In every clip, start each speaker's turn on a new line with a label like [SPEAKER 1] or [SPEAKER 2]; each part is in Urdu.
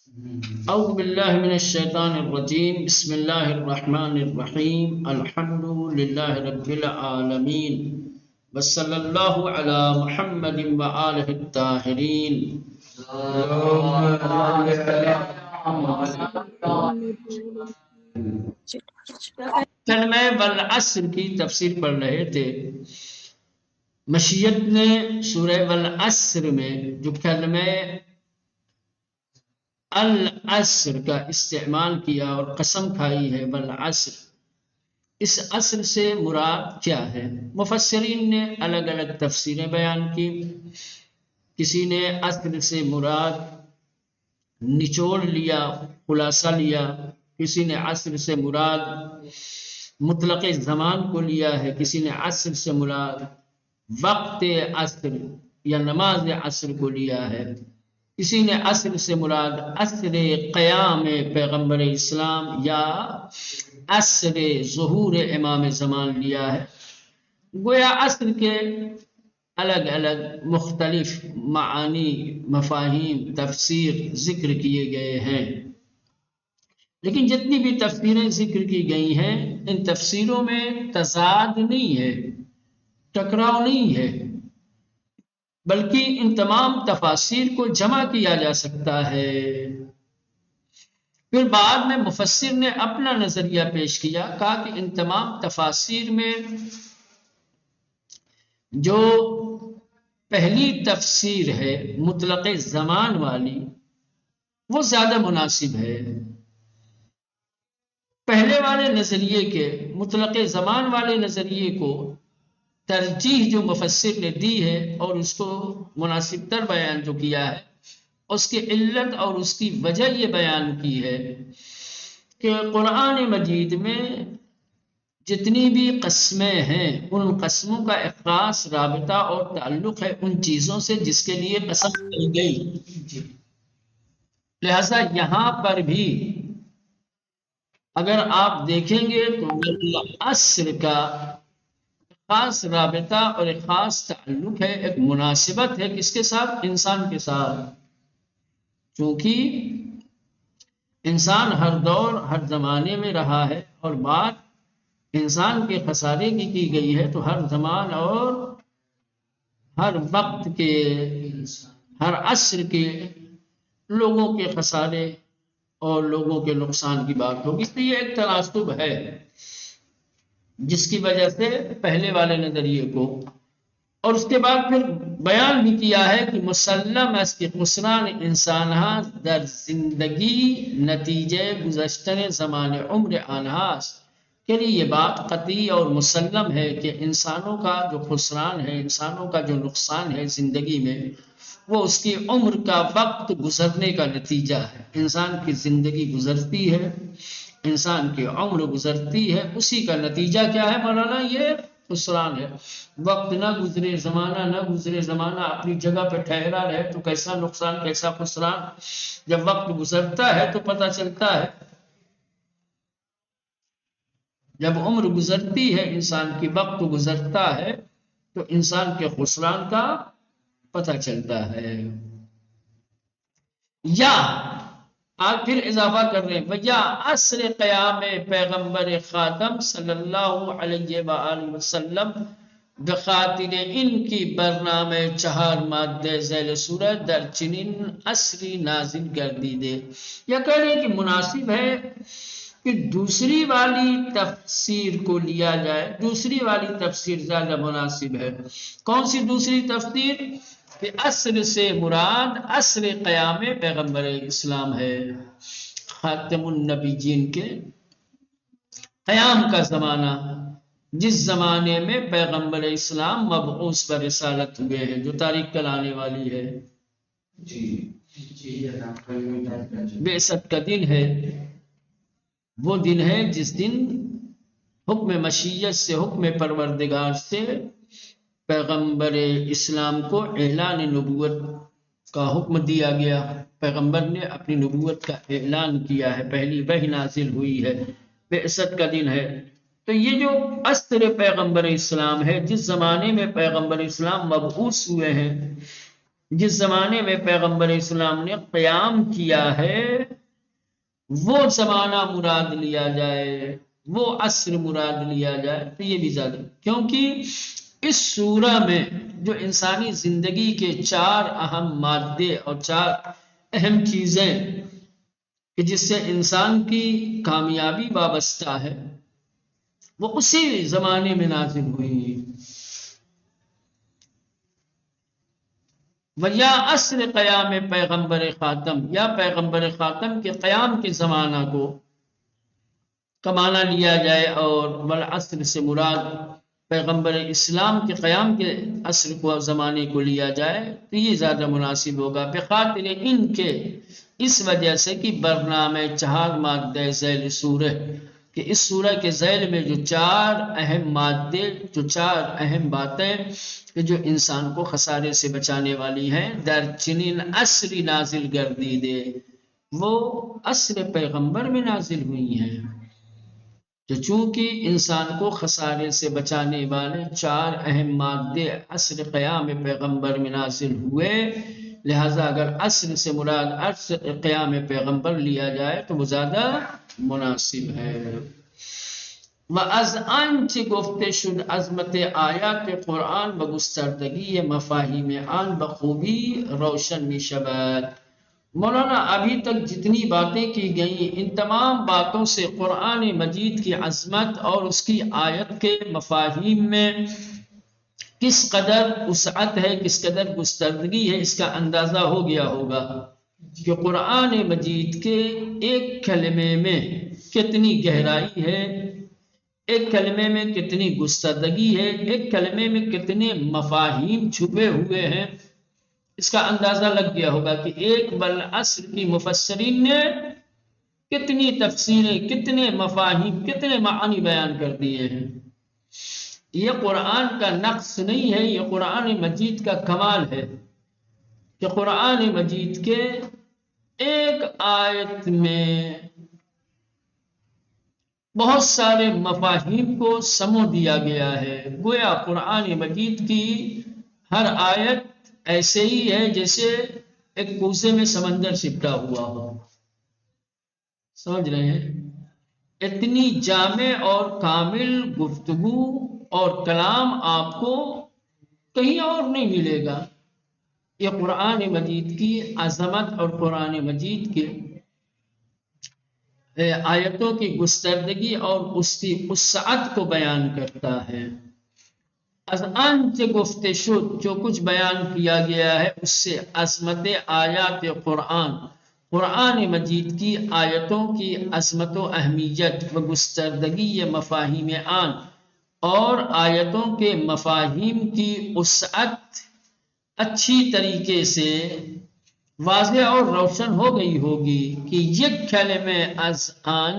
[SPEAKER 1] اعوذ باللہ من الشیطان الرجیم، بسم اللہ الرحمن الرحیم، الحمد للہ رب العالمین، وصلی اللہ علی محمد وآلہ الطاہرین۔ کلمہ والعصر کی تفسیر پڑھ رہے تھے۔ مشیت نے سورہ والعصر میں جو کلمہ العصر کا استعمال کیا اور قسم کھائی ہے والعصر، اس عصر سے مراد کیا ہے؟ مفسرین نے الگ الگ تفسیریں بیان کی۔ کسی نے عصر سے مراد نچوڑ لیا، خلاصہ لیا، کسی نے عصر سے مراد مطلق زمان کو لیا ہے، کسی نے عصر سے مراد وقت عصر یا نماز عصر کو لیا ہے، کسی نے عصر سے مراد عصر قیام پیغمبر اسلام یا عصر ظہور امام زمان لیا ہے۔ گویا عصر کے الگ الگ مختلف معانی، مفاہیم، تفسیر ذکر کیے گئے ہیں، لیکن جتنی بھی تفسیریں ذکر کی گئی ہیں ان تفسیروں میں تضاد نہیں ہے، ٹکراؤ نہیں ہے، بلکہ ان تمام تفاسیر کو جمع کیا جا سکتا ہے۔ پھر بعد میں مفسر نے اپنا نظریہ پیش کیا، کہا کہ ان تمام تفاسیر میں جو پہلی تفسیر ہے مطلق زمان والی وہ زیادہ مناسب ہے۔ پہلے والے نظریے کے، مطلق زمان والے نظریے کو ترجیح جو مفسر نے دی ہے اور اس کو مناسب تر بیان جو کیا ہے، اس کی علت اور اس کی وجہ یہ بیان کی ہے کہ قرآن مجید میں جتنی بھی قسمیں ہیں ان قسموں کا ایک خاص رابطہ اور تعلق ہے ان چیزوں سے جس کے لیے قسم کی گئی، لہذا یہاں پر بھی اگر آپ دیکھیں گے تو عصر کا خاص رابطہ اور ایک خاص تعلق ہے، ایک مناسبت ہے کس کے ساتھ؟ انسان کے ساتھ، چونکہ انسان ہر دور ہر زمانے میں رہا ہے اور بات انسان کے خسارے کی گئی ہے، تو ہر زمان اور ہر وقت کے، ہر عصر کے لوگوں کے خسارے اور لوگوں کے نقصان کی بات ہوگی، اس لیے ایک تناسب ہے جس کی وجہ سے پہلے والے نظریے کو، اور اس کے بعد پھر بیان بھی کیا ہے کہ مسلم اس کی خسران انسانہا در زندگی نتیجے گزشتن زمان عمر آنہاس، کہ یہ بات قطعی اور مسلم ہے کہ انسانوں کا جو خسران ہے، انسانوں کا جو نقصان ہے زندگی میں، وہ اس کی عمر کا وقت گزرنے کا نتیجہ ہے۔ انسان کی زندگی گزرتی ہے، انسان کی عمر گزرتی ہے، اسی کا نتیجہ کیا ہے مولانا؟ یہ خسران ہے۔ وقت نہ گزرے، زمانہ نہ گزرے، زمانہ اپنی جگہ پہ ٹھہرا رہے تو کیسا نقصان، کیسا خسران۔ جب وقت گزرتا ہے تو پتہ چلتا ہے، جب عمر گزرتی ہے انسان کی، وقت گزرتا ہے تو انسان کے خسران کا پتہ چلتا ہے۔ یا آج پھر اضافہ کر رہے ہیں، یا عصر قیام پیغمبر خاتم صلی اللہ علیہ وآلہ وسلم بخاطر ان کی برنامہ چہار مادہ ذیل سورہ در چنین عصری نازل گردیدے۔ یا کہہ رہے ہیں کہ مناسب ہے کہ دوسری والی تفسیر کو لیا جائے، دوسری والی تفسیر زیادہ مناسب ہے۔ کون سی دوسری تفسیر؟ کہ عصر سے مراد عصر قیام پیغمبر اسلام ہے، خاتم النبیین کے قیام کا زمانہ، جس زمانے میں پیغمبر اسلام مبعوث پر رسالت ہوئے ہیں، جو تاریخ کل آنے والی ہے، بعثت کا دن ہے۔ وہ دن ہے جس دن حکم مشیت سے، حکم پروردگار سے پیغمبر اسلام کو اعلان نبوت کا حکم دیا گیا، پیغمبر نے اپنی نبوت کا اعلان کیا ہے، پہلی وحی نازل ہوئی ہے، بعثت کا دن ہے۔ تو یہ جو عصر پیغمبر اسلام ہے، جس زمانے میں پیغمبر اسلام مبعوث ہوئے ہیں، جس زمانے میں پیغمبر اسلام نے قیام کیا ہے وہ زمانہ مراد لیا جائے، وہ عصر مراد لیا جائے تو یہ بھی زیادہ، کیونکہ اس سورہ میں جو انسانی زندگی کے چار اہم مادے اور چار اہم چیزیں کہ جس سے انسان کی کامیابی وابستہ ہے وہ اسی زمانے میں نازل ہوئی۔ وَيَا عصر قیام پیغمبر خاتم، یا پیغمبر خاتم کے قیام کے زمانہ کو کمانا لیا جائے، اور والعصر سے مراد پیغمبر اسلام کے قیام کے عصر کو زمانے کو لیا جائے تو یہ زیادہ مناسب ہوگا، بخاطر ان کے اس وجہ سے کہ برنامہ چہار مادہ ذیل سورہ، کہ اس سورہ کے ذیل میں جو چار اہم مادے، جو چار اہم باتیں کہ جو انسان کو خسارے سے بچانے والی ہیں، در چنین عصر نازل گردی دے، وہ عصر پیغمبر میں نازل ہوئی ہیں، کہ چونکہ انسان کو خسارے سے بچانے والے چار اہم مادے عصر قیام پیغمبر میں نازل ہوئے، لہذا اگر عصر سے مراد عصر قیام پیغمبر لیا جائے تو وہ زیادہ مناسب ہے۔ وَأَزْ آنچ گفتے شد عظمت آیات قرآن و گستردگی مفاہیم آن بخوبی روشن می شود۔ مولانا ابھی تک جتنی باتیں کی گئیں ان تمام باتوں سے قرآن مجید کی عظمت اور اس کی آیت کے مفاہیم میں کس قدر وسعت ہے، کس قدر گستردگی ہے، اس کا اندازہ ہو گیا ہوگا کہ قرآن مجید کے ایک کلمے میں کتنی گہرائی ہے، ایک کلمے میں کتنی گستردگی ہے، ایک کلمے میں کتنے مفاہیم چھپے ہوئے ہیں، اس کا اندازہ لگ گیا ہوگا کہ ایک والعصر کی مفسرین نے کتنی تفسیریں، کتنے مفاہیم، کتنے معانی بیان کر دیے ہیں۔ یہ قرآن کا نقص نہیں ہے، یہ قرآن مجید کا کمال ہے کہ قرآن مجید کے ایک آیت میں بہت سارے مفاہیم کو سمو دیا گیا ہے، گویا قرآن مجید کی ہر آیت ایسے ہی ہے جیسے ایک کوزے میں سمندر سمٹا ہوا ہو، سمجھ رہے ہیں؟ اتنی جامع اور کامل گفتگو اور کلام آپ کو کہیں اور نہیں ملے گا۔ یہ قرآن مجید کی عظمت اور قرآن مجید کے آیتوں کی گستردگی اور اس کی وسعت کو بیان کرتا ہے۔ از آنچ گفتے شد، جو کچھ بیان کیا گیا ہے اس سے عظمت آیات قرآن، قرآن مجید کی آیتوں کی عظمت و اہمیت و گستردگی مفاہیم آن، اور آیتوں کے مفاہیم کی وسعت اچھی طریقے سے واضح اور روشن ہو گئی ہوگی کہ یک کلمہ از آن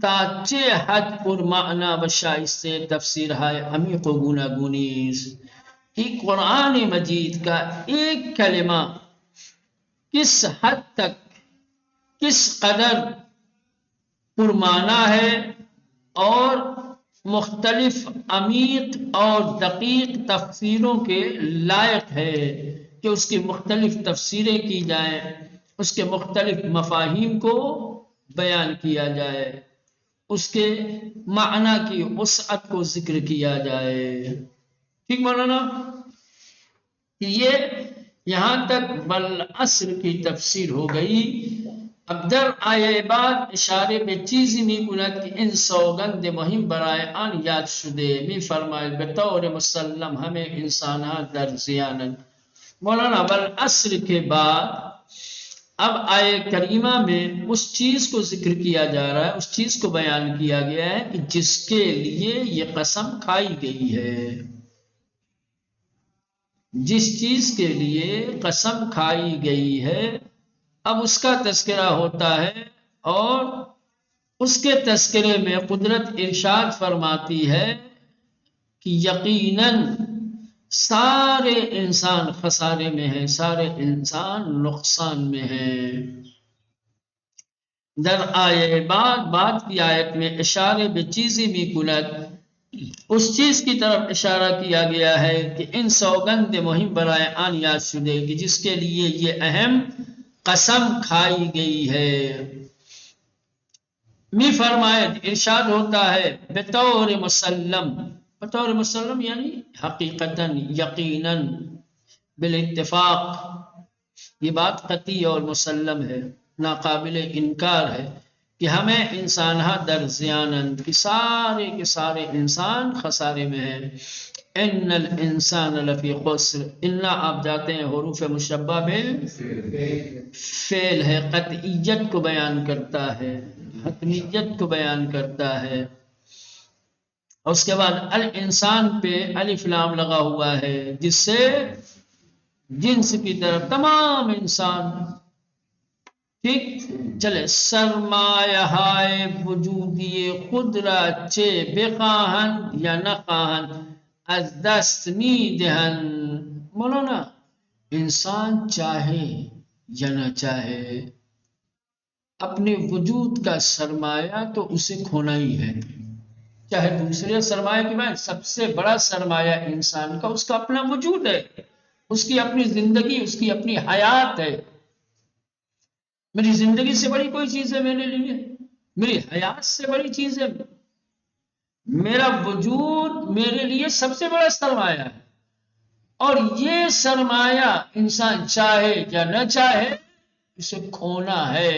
[SPEAKER 1] تا چه حد پر معنی و شائستہ تفسیر ہے عمیق و گوناگونیز، کہ قرآن مجید کا ایک کلمہ کس حد تک، کس قدر پرمعنی ہے اور مختلف عمیق اور دقیق تفسیروں کے لائق ہے کہ اس کی مختلف تفسیریں کی جائیں، اس کے مختلف مفاہیم کو بیان کیا جائے، اس کے معنی کی وسعت کو ذکر کیا جائے۔ ٹھیک مولانا؟ یہ یہاں تک والعصر کی تفسیر ہو گئی۔ اب در آیه بعد اشاره به چیزی می کند که این سوگند مهم برای آن یاد شده، می فرماید به طور مسلم همه انسانها در زیانند۔ مولانا والعصر کے بعد اب آیہ کریمہ میں اس چیز کو ذکر کیا جا رہا ہے، اس چیز کو بیان کیا گیا ہے کہ جس کے لیے یہ قسم کھائی گئی ہے، جس چیز کے لیے قسم کھائی گئی ہے اب اس کا تذکرہ ہوتا ہے، اور اس کے تذکرے میں قدرت ارشاد فرماتی ہے کہ یقیناً سارے انسان خسارے میں ہیں، سارے انسان نقصان میں ہیں۔ در آیه بعد کی آیت میں اشارے به چیزی می کند اس چیز کی طرف اشارہ کیا گیا ہے کہ ان سوگند مہم برائے آن یاد شدے کہ جس کے لیے یہ اہم قسم کھائی گئی ہے۔ می فرمائے ارشاد ہوتا ہے بطور مسلم، بطور مسلم یعنی حقیقتاً، یقیناً، بالاتفاق، یہ بات قطعی اور مسلم ہے، ناقابل انکار ہے کہ ہمیں انسان در زیانند کہ سارے کے سارے انسان خسارے میں ہیں۔ ان الانسان لفی خسر، انا آپ جاتے ہیں حروف مشبہ بالفعل ہے، قطعیت کو بیان کرتا ہے، حتمیت کو بیان کرتا ہے، اور اس کے بعد الانسان پہ الف لام لگا ہوا ہے جس سے جنس کی طرف تمام انسان، ٹھیک چلے۔ سرمایہ ہائے وجودی خود را چے بخواہن یا نخواہن از دست می دہن، مولانا انسان چاہے یا نہ چاہے اپنے وجود کا سرمایہ تو اسے کھونا ہی ہے، چاہے دوسرے سرمایہ کی بات، سب سے بڑا سرمایہ انسان کا اس کا اپنا وجود ہے، اس کی اپنی زندگی، اس کی اپنی حیات ہے۔ میری زندگی سے بڑی کوئی چیز ہے میرے لیے؟ میری حیات سے بڑی چیز ہے؟ میرا وجود میرے لیے سب سے بڑا سرمایہ ہے، اور یہ سرمایہ انسان چاہے یا نہ چاہے اسے کھونا ہے۔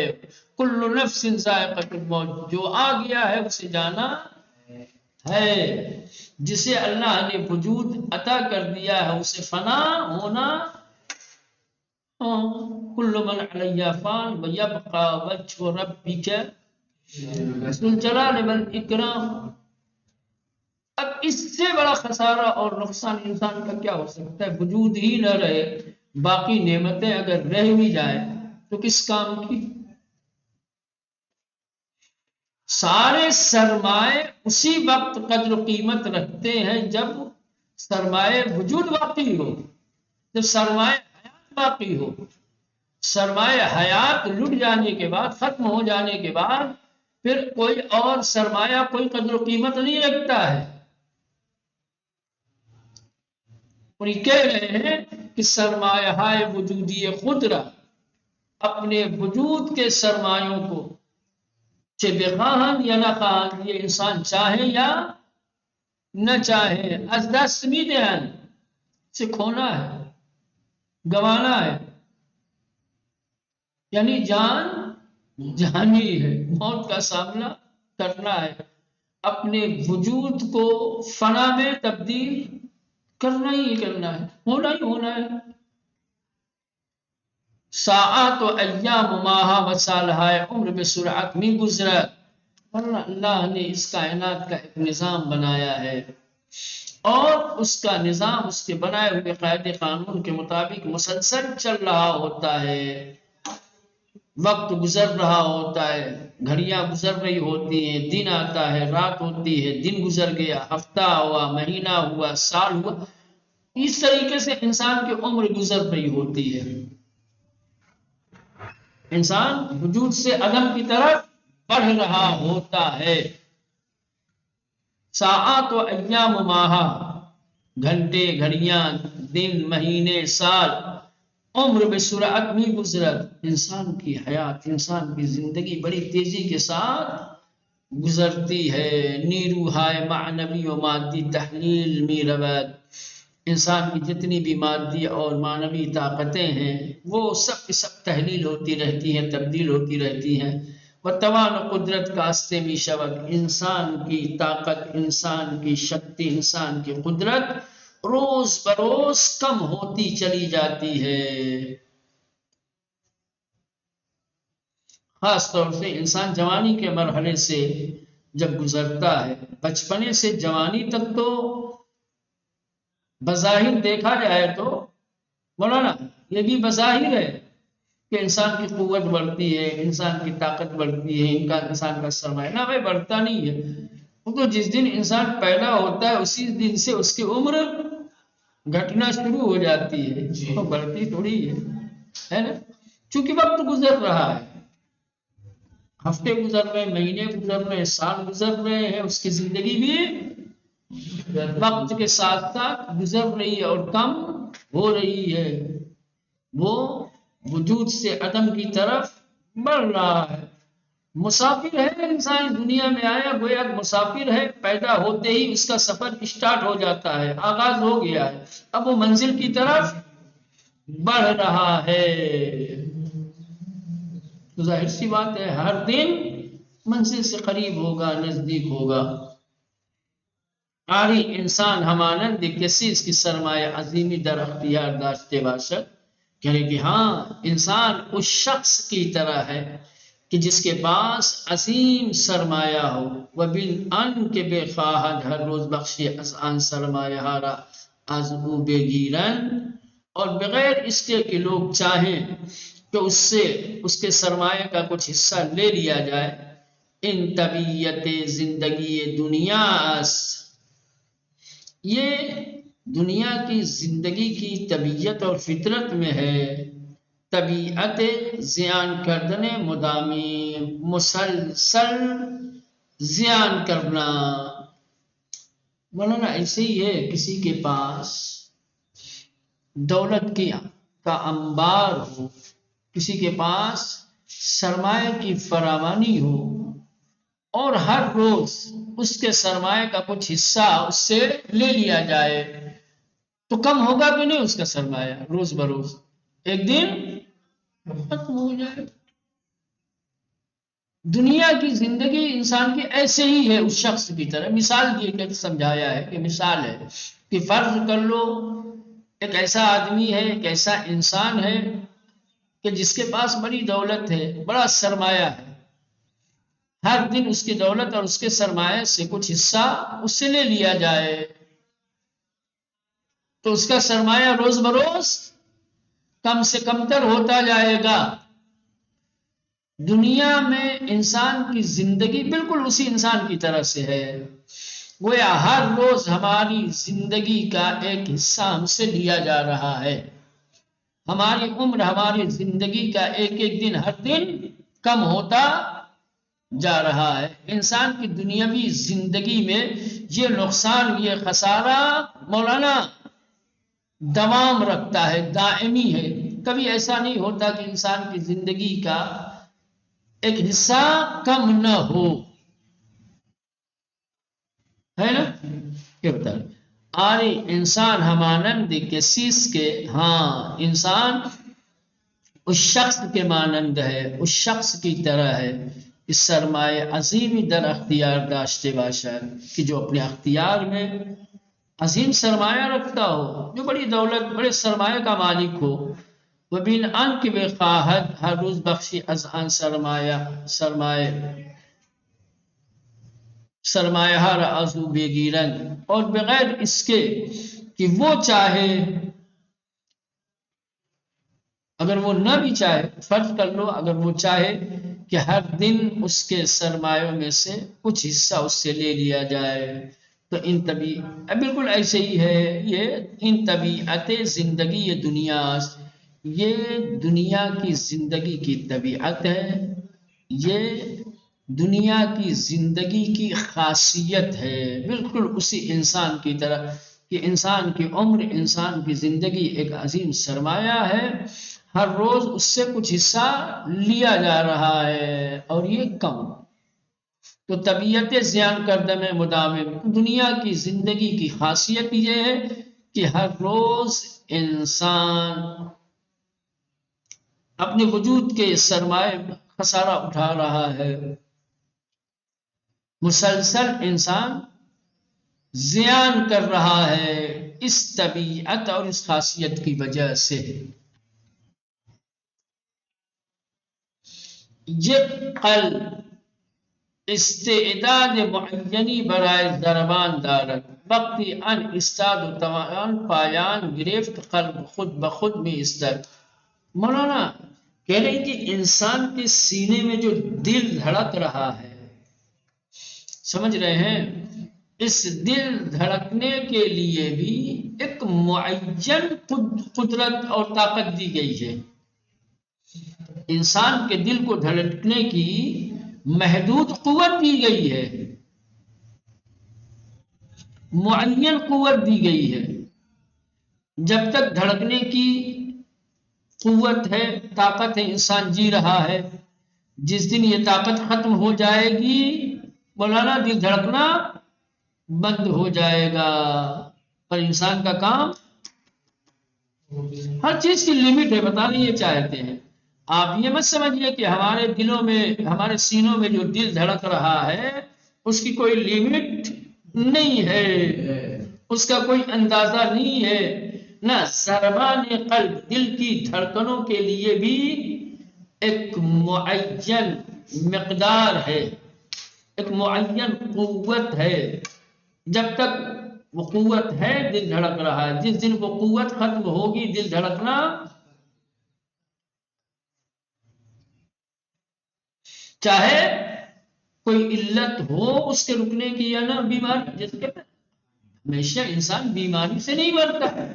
[SPEAKER 1] کل نفس ذائقۃ الموت، جو آ گیا ہے اسے جانا ہے، جسے اللہ نے وجود عطا کر دیا ہے اسے فنا ہونا۔ کل من علیہ فان ویبقى وجہ ربک ذو الجلال والاکرام۔ اب اس سے بڑا خسارہ اور نقصان انسان کا کیا ہو سکتا ہے؟ وجود ہی نہ رہے، باقی نعمتیں اگر رہ بھی جائے تو کس کام کی؟ سارے سرمائے اسی وقت قدر و قیمت رکھتے ہیں جب سرمائے وجود باقی ہو، جب سرمائے حیات باقی ہو۔ سرمائے حیات لٹ جانے کے بعد، ختم ہو جانے کے بعد، پھر کوئی اور سرمایہ کوئی قدر و قیمت نہیں رکھتا ہے۔ اور یہ کہہ رہے ہیں کہ سرمایہ ہائے وجودی خود را، اپنے وجود کے سرمایوں کو چے بخواہن یا نہ خواہن، یہ انسان چاہے یا نہ چاہے، از دست می دہن، سے کھونا ہے، گوانا ہے، یعنی جان جانی ہے، موت کا سامنا کرنا ہے، اپنے وجود کو فنا میں تبدیل کرنا ہی کرنا ہے، ہونا ہی ہونا ہے۔ ساعات و ایام و ماہا و سالہائے عمر بسرعت میں گزرت، ورنہ اللہ نے اس کائنات کا ایک نظام بنایا ہے، اور اس کا نظام اس کے بنائے ہوئے قاعدے قانون کے مطابق مسلسل چل رہا ہوتا ہے، وقت گزر رہا ہوتا ہے، گھڑیاں گزر رہی ہوتی ہیں، دن آتا ہے، رات ہوتی ہے، دن گزر گیا، ہفتہ ہوا، مہینہ ہوا، سال ہوا، اس طریقے سے انسان کی عمر گزر رہی ہوتی ہے۔ انسان وجود سے عدم کی طرف بڑھ رہا ہوتا ہے۔ ساعات و ایام و ماہا، گھنٹے، گھڑیاں، دن، مہینے، سال، عمر بسرعت میں گزرت، انسان کی حیات، انسان کی زندگی بڑی تیزی کے ساتھ گزرتی ہے۔ نیروہائے معنوی و مادی تحلیل می رود، انسان کی جتنی بھی مادی اور معنوی طاقتیں ہیں وہ سب کی سب تحلیل ہوتی رہتی ہیں، تبدیل ہوتی رہتی ہیں۔ و توان و قدرت کاستے می شود، انسان کی طاقت، انسان کی شکتی، انسان کی قدرت روز بروز کم ہوتی چلی جاتی ہے۔ خاص طور سے انسان جوانی کے مرحلے سے جب گزرتا ہے، بچپنے سے جوانی تک تو بظاہر دیکھا جائے تو مولانا یہ بھی بظاہر ہے کہ انسان کی قوت بڑھتی ہے، انسان کی طاقت بڑھتی ہے، انسان کا سرمایہ نہ بھائی بڑھتا نہیں ہے، وہ تو جس دن انسان پیدا ہوتا ہے اسی دن سے اس کی عمر گھٹنا شروع ہو جاتی ہے، وہ بڑھتی تھوڑی ہے نا، چونکہ وقت گزر رہا ہے، ہفتے گزر رہے ہیں، مہینے گزر رہے ہیں، سال گزر رہے ہیں، اس کی زندگی بھی وقت کے ساتھ ساتھ گزر رہی ہے اور کم ہو رہی ہے، وہ وجود سے عدم کی طرف بڑھ رہا ہے۔ مسافر ہے انسان، دنیا میں آیا گویا مسافر ہے، پیدا ہوتے ہی اس کا سفر اسٹارٹ ہو جاتا ہے، آغاز ہو گیا ہے، اب وہ منزل کی طرف بڑھ رہا ہے۔ تو ظاہر سی بات ہے ہر دن منزل سے قریب ہوگا، نزدیک ہوگا۔ آری انسان ہمانند کسی اس کی سرمایہ عظیمی در اختیار داشتے باشد، کہنے کہ ہاں انسان اس شخص کی طرح ہے کہ جس کے پاس عظیم سرمایہ ہو، وہ بن ان کے بے خواہد ہر روز بخشی از آن سرمایہ ہارا از او بے گیرن، اور بغیر اس کے کہ لوگ چاہیں کہ اس سے اس کے سرمایہ کا کچھ حصہ لے لیا جائے۔ ان طبیعت زندگی دنیا است، یہ دنیا کی زندگی کی طبیعت اور فطرت میں ہے۔ طبیعت زیان کردن مدامی، مسلسل زیان کرنا۔ مولانا ایسے ہی ہے، کسی کے پاس دولت کا انبار ہو، کسی کے پاس سرمایہ کی فراوانی ہو، اور ہر روز اس کے سرمایہ کا کچھ حصہ اس سے لے لیا جائے، تو کم ہوگا کہ نہیں اس کا سرمایہ؟ روز بروز ایک دن ختم ہو جائے۔ دنیا کی زندگی انسان کی ایسے ہی ہے، اس شخص کی طرح مثال دی کر سمجھایا ہے کہ مثال ہے کہ فرض کر لو ایک ایسا آدمی ہے، ایک ایسا انسان ہے کہ جس کے پاس بڑی دولت ہے، بڑا سرمایہ ہے، ہر دن اس کی دولت اور اس کے سرمایہ سے کچھ حصہ اس سے لے لیا جائے، تو اس کا سرمایہ روز بروز کم سے کم تر ہوتا جائے گا۔ دنیا میں انسان کی زندگی بالکل اسی انسان کی طرح سے ہے، گویا ہر روز ہماری زندگی کا ایک حصہ ہم سے لیا جا رہا ہے، ہماری عمر، ہماری زندگی کا ایک ایک دن ہر دن کم ہوتا جا رہا ہے۔ انسان کی دنیاوی زندگی میں یہ نقصان، یہ خسارہ مولانا دوام رکھتا ہے، دائمی ہے، کبھی ایسا نہیں ہوتا کہ انسان کی زندگی کا ایک حصہ کم نہ ہو، ہے نا؟ کیا بتا رہے آرے انسان ہمانند کسیس کے، ہاں انسان اس شخص کے مانند ہے، اس شخص کی طرح ہے، اس سرمایہ عظیمی در اختیار داشتے باشد، کہ جو اپنے اختیار میں عظیم سرمایہ رکھتا ہو، جو بڑی دولت، بڑے سرمایہ کا مالک ہو، وہ بین ان کی بے خواہد ہر روز بخشی از ان سرمایہ ہر ازو بے گیرن، اور بغیر اس کے کہ وہ چاہے، اگر وہ نہ بھی چاہے، فرض کر لو اگر وہ چاہے کہ ہر دن اس کے سرمایوں میں سے کچھ حصہ اس سے لے لیا جائے، تو ان بالکل ایسے ہی ہے، یہ ان طبیعت زندگی یہ دنیا، یہ دنیا کی زندگی کی طبیعت ہے، یہ دنیا کی زندگی کی خاصیت ہے، بالکل اسی انسان کی طرح کہ انسان کی عمر، انسان کی زندگی ایک عظیم سرمایہ ہے، ہر روز اس سے کچھ حصہ لیا جا رہا ہے اور یہ کم۔ تو طبیعت زیان کردہ میں مداوم، دنیا کی زندگی کی خاصیت یہ ہے کہ ہر روز انسان اپنے وجود کے سرمایہ خسارہ اٹھا رہا ہے، مسلسل انسان زیان کر رہا ہے اس طبیعت اور اس خاصیت کی وجہ سے۔ یہ قلب استعداد معینی برائے ضربان دارد، وقتی ان استاد و توان پایان گرفت قلب خود بخود میں استد۔ مولانا کہہ رہے ہیں کہ انسان کے سینے میں جو دل دھڑک رہا ہے، سمجھ رہے ہیں، اس دل دھڑکنے کے لیے بھی ایک معین قدرت اور طاقت دی گئی ہے، انسان کے دل کو دھڑکنے کی محدود قوت دی گئی ہے، معین قوت دی گئی ہے. جب تک دھڑکنے کی قوت ہے، طاقت ہے، انسان جی رہا ہے. جس دن یہ طاقت ختم ہو جائے گی مولانا دل دھڑکنا بند ہو جائے گا. پر انسان کا کام، ہر چیز کی لمٹ ہے، بتانا یہ چاہتے ہیں. آپ یہ مت سمجھیے کہ ہمارے دلوں میں، ہمارے سینوں میں جو دل دھڑک رہا ہے اس کی کوئی لمٹ نہیں ہے، اس کا کوئی اندازہ نہیں ہے. نہ ضربان قلب، دل کی دھڑکنوں کے لیے بھی ایک معین مقدار ہے، ایک معین قوت ہے. جب تک وہ قوت ہے دل دھڑک رہا ہے. جس دن وہ قوت ختم ہوگی دل دھڑکنا چاہے کوئی علت ہو اس کے رکنے کی یا نہ بیماری. جیسے کہتے ہیں ہمیشہ انسان بیماری سے نہیں مرتا ہے.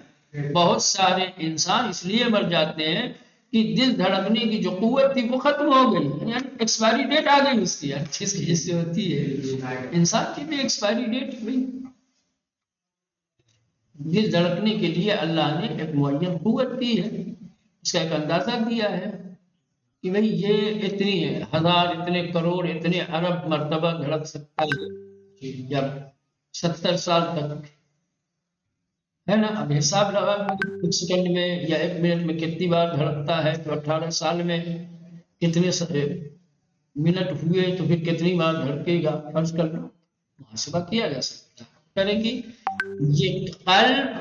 [SPEAKER 1] بہت سارے انسان اس لیے مر جاتے ہیں کہ دل دھڑکنے کی جو قوت تھی وہ ختم ہو گئی، یعنی ایکسپائری ڈیٹ آ گئی اس کی. ہر چیز کی جس سے ہوتی ہے انسان کی بھی ایکسپائری ڈیٹ ہوئی. دل دھڑکنے کے لیے اللہ نے ایک معین قوت دی ہے، اس کا ایک اندازہ دیا ہے کہ بھئی یہ اتنی ہزار، اتنے کروڑ، اتنے ارب مرتبہ دھڑک سکتا ہے یا 70 سال تک ہے نا. اب حساب لگا ایک سیکنڈ میں یا ایک منٹ میں کتنی بار دھڑکتا ہے، تو 18 سال میں کتنے منٹ ہوئے تو پھر کتنی بار دھڑکے گا، فرض کر لو محاسبہ کیا جا سکتا ہے. کریں گی یہ قلب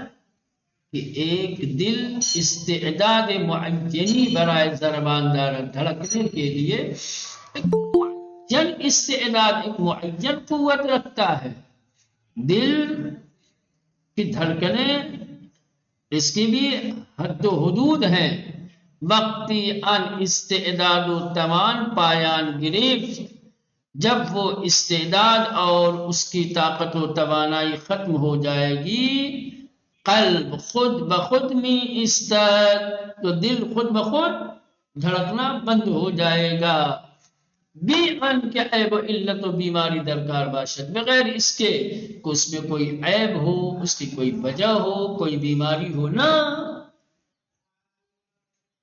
[SPEAKER 1] کہ ایک دل استعداد معینی برائے ضربان دار دھڑکنے کے لیے ایک معین استعداد، ایک معین قوت رکھتا ہے. دل کی دھڑکنیں اس کی بھی حد و حدود ہیں. وقتی ان استعداد و توان پایان گرفت، جب وہ استعداد اور اس کی طاقت و توانائی ختم ہو جائے گی، قلب خود بخود میں استاد، تو دل خود بخود دھڑکنا بند ہو جائے گا. بھی ان کے عیب و علت و بیماری درکار باشد، بغیر اس کے کہ اس میں کوئی عیب ہو، اس کی کوئی وجہ ہو، کوئی بیماری ہو نا.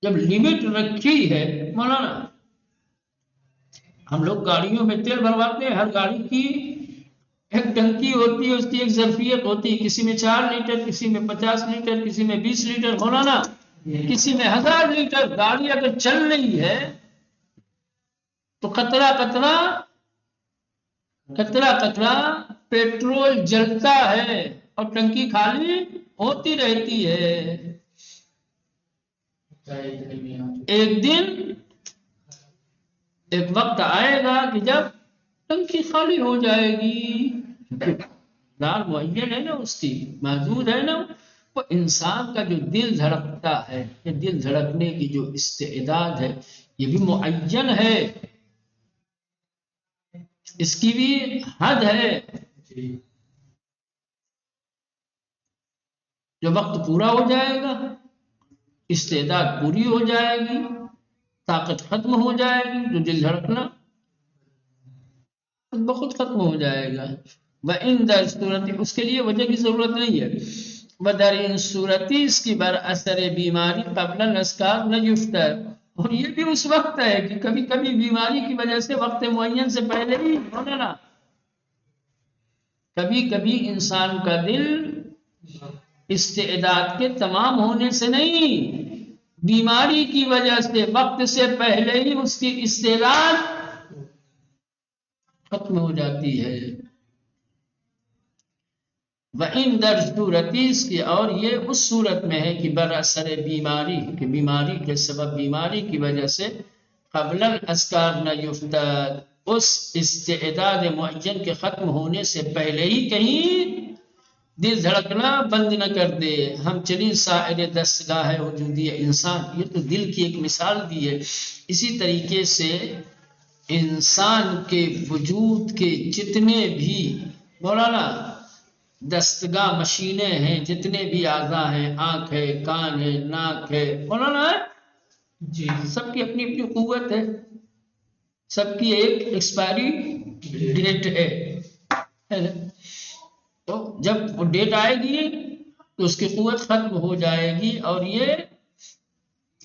[SPEAKER 1] جب لمٹ رکھی ہے مولانا، ہم لوگ گاڑیوں میں تیل بھرواتے ہیں، ہر گاڑی کی ایک ٹنکی ہوتی ہے، اس کی ایک ظرفیت ہوتی ہے، کسی میں 4 لیٹر، کسی میں 50 لیٹر، کسی میں 20 لیٹر مولانا، کسی میں 1000 لیٹر. گاڑی اگر چل رہی ہے تو قطرہ قطرہ قطرہ قطرہ پیٹرول جلتا ہے اور ٹنکی خالی ہوتی رہتی ہے. ایک دن ایک وقت آئے گا کہ جب ٹنکی خالی ہو جائے گی. دار معین ہے نا، اس کی محدود ہے نا. وہ انسان کا جو دل دھڑکتا ہے، یہ دل دھڑکنے کی جو استعداد ہے یہ بھی معین ہے، اس کی بھی حد ہے. جو وقت پورا ہو جائے گا، استعداد پوری ہو جائے گی، طاقت ختم ہو جائے گی، جو دل دھڑکنا بخود ختم ہو جائے گا. وَإِنْ صورت، اس کے لیے وجہ کی ضرورت نہیں ہے. وَدَرِنْ صورتی، اس کی بر اثر بیماری قبل الاسکار نہ یفتر، اور یہ بھی اس وقت ہے کہ کبھی کبھی بیماری کی وجہ سے وقت معین سے پہلے ہی ہونا نا. کبھی کبھی انسان کا دل استعداد کے تمام ہونے سے نہیں، بیماری کی وجہ سے وقت سے پہلے ہی اس کی استعداد ختم ہو جاتی ہے. وَإِنْ در صورتی، اس کی اور یہ اس صورت میں ہے کہ بر اثر بیماری، کہ بیماری کے سبب، بیماری کی وجہ سے قبل الاسکار نہ یفتد، اس استعداد معین کے ختم ہونے سے پہلے ہی کہیں دل دھڑکنا بند نہ کر دے. ہم چلی سائر دستگاہ وجودی انسان، یہ تو دل کی ایک مثال دی ہے. اسی طریقے سے انسان کے وجود کے جتنے بھی مولانا دستگاہ مشینیں ہیں، جتنے بھی اعضاء ہیں، آنکھ ہے، کان ہے، ناک ہے مولانا جی، سب کی اپنی اپنی قوت ہے، سب کی ایک ایکسپائری ڈیٹ ہے. تو جب وہ ڈیٹ آئے گی تو اس کی قوت ختم ہو جائے گی اور یہ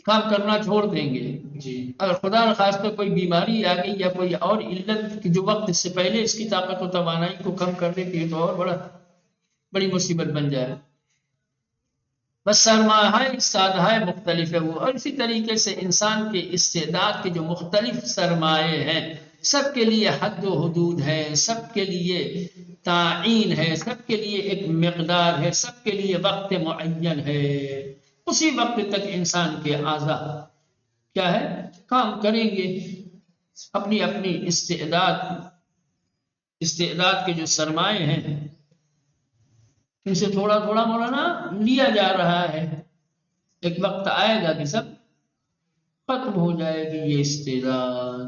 [SPEAKER 1] کام کرنا چھوڑ دیں گے جی۔ اگر خدا نخواستہ کوئی بیماری آ گئی یا کوئی اور علت کی جو وقت سے پہلے اس کی طاقت و توانائی کو کم کر دیتی ہے تو اور بڑی مصیبت بن جائے۔ بس سرمایہ سادہ مختلف ہے وہ، اور اسی طریقے سے انسان کے استعداد کے جو مختلف سرمایے ہیں سب کے لیے حد و حدود ہے، سب کے لیے تعین ہے، سب کے لیے ایک مقدار ہے، سب کے لیے وقت معین ہے۔ اسی وقت تک انسان کے اعضا کیا ہے کام کریں گے، اپنی اپنی استعداد کے جو سرمایے ہیں ان سے تھوڑا تھوڑا مولانا لیا جا رہا ہے، ایک وقت آئے گا کہ سب ختم ہو جائے گی یہ استعداد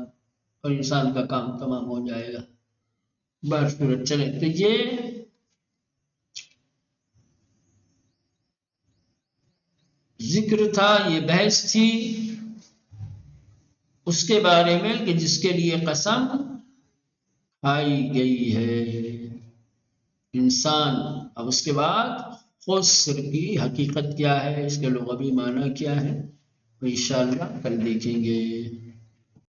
[SPEAKER 1] اور انسان کا کام تمام ہو جائے گا۔ بصورت چلے تو یہ ذکر تھا، یہ بحث تھی اس کے بارے میں کہ جس کے لیے قسم کھائی گئی ہے انسان۔ اب اس کے بعد خسر کی حقیقت کیا ہے، اس کے لغوی معنی کیا ہے، تو انشاءاللہ کل دیکھیں گے۔